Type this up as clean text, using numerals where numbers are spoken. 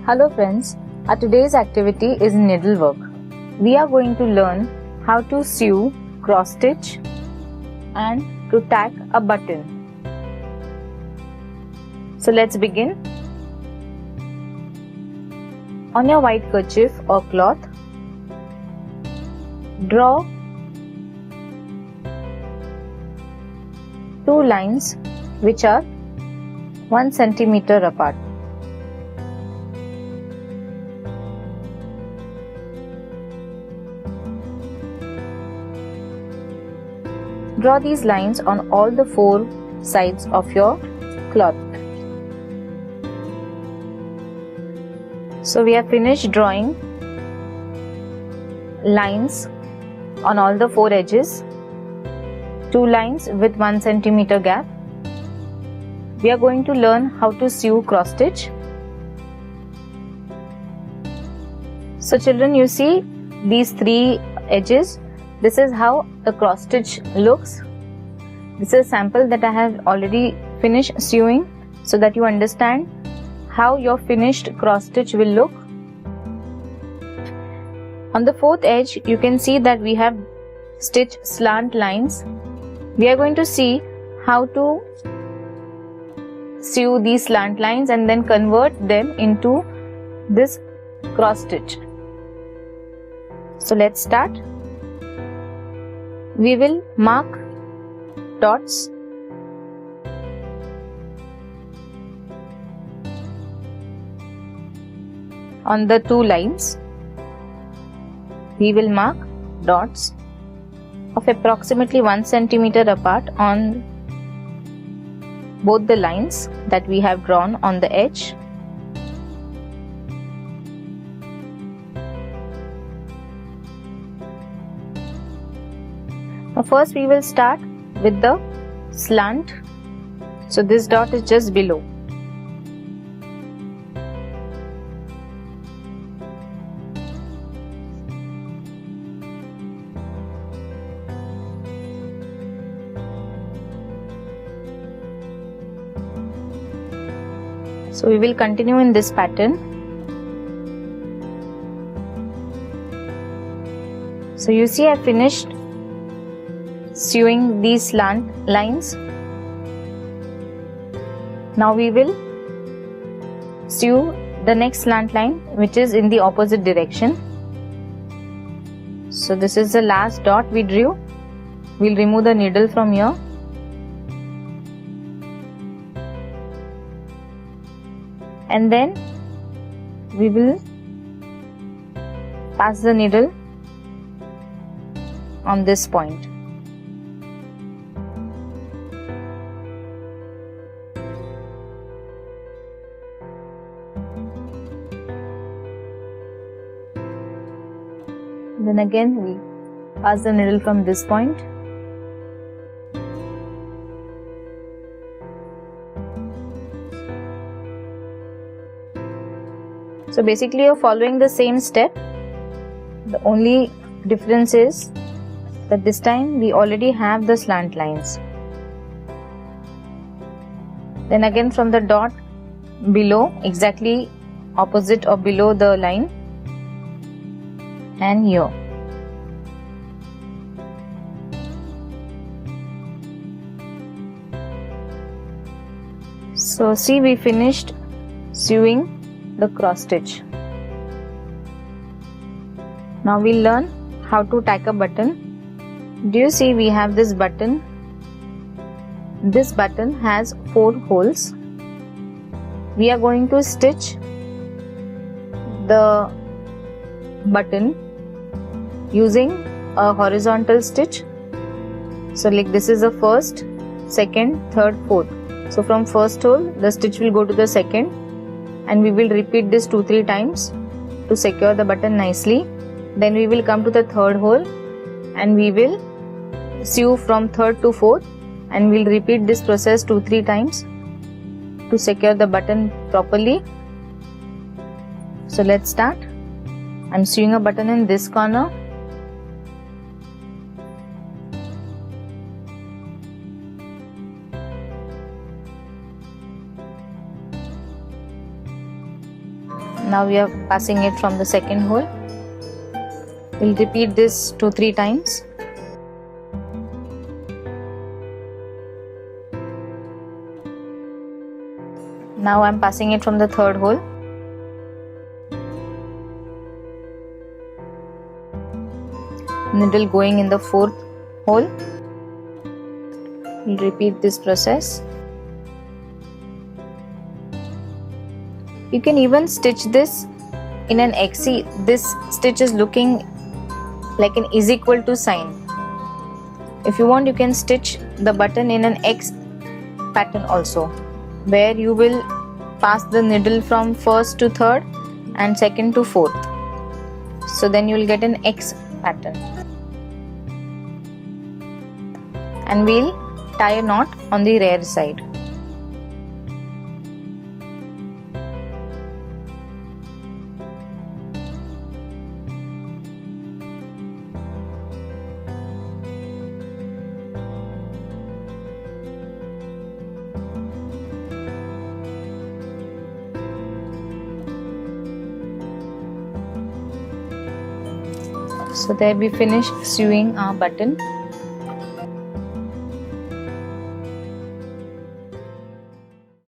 Hello friends, our today's activity is needlework. We are going to learn how to sew, cross stitch and to tack a button. So let's begin. On your white kerchief or cloth, draw 2 lines which are 1 centimeter apart. Draw these lines on all the 4 sides of your cloth. So we have finished drawing lines on all the 4 edges, 2 lines with 1 centimeter gap. We are going to learn how to sew cross stitch. So children, you see these 3 edges. This is how the cross stitch looks. This is a sample that I have already finished sewing so that you understand how your finished cross stitch will look. On the 4th edge, you can see that we have stitched slant lines. We are going to see how to sew these slant lines and then convert them into this cross stitch. So let's start. We will mark dots on the 2 lines. We will mark dots of approximately 1 centimeter apart on both the lines that we have drawn on the edge. Now first we will start with the slant. So this dot is just below. So we will continue in this pattern. So you see I finished sewing these slant lines. Now we will sew the next slant line which is in the opposite direction. So this is the last dot we drew. We'll remove the needle from here. And then we will pass the needle on this point. Then again we pass the needle from this point. So basically you're following the same step. The only difference is that this time we already have the slant lines. Then again from the dot below, exactly opposite or below the line, and here. So see, we finished sewing the cross stitch. Now we'll learn how to tack a button. Do you see we have this button? This button has 4 holes. We are going to stitch the button using a horizontal stitch. So like this is the first, second, third, fourth. So from first hole the stitch will go to the second, and we will repeat this 2-3 times to secure the button nicely. Then we will come to the third hole and we will sew from third to fourth, and we'll repeat this process 2-3 times to secure the button properly. So let's start. I'm sewing a button in this corner. Now we are passing it from the second hole. We'll repeat this 2-3 times. Now I'm passing it from the third hole. Needle going in the fourth hole. We'll repeat this process. You can even stitch this in an X. See, this stitch is looking like an is equal to sign. If you want, you can stitch the button in an X pattern also, where you will pass the needle from first to third and second to fourth. So then you will get an X pattern. And we'll tie a knot on the rear side. So there we finished sewing our button.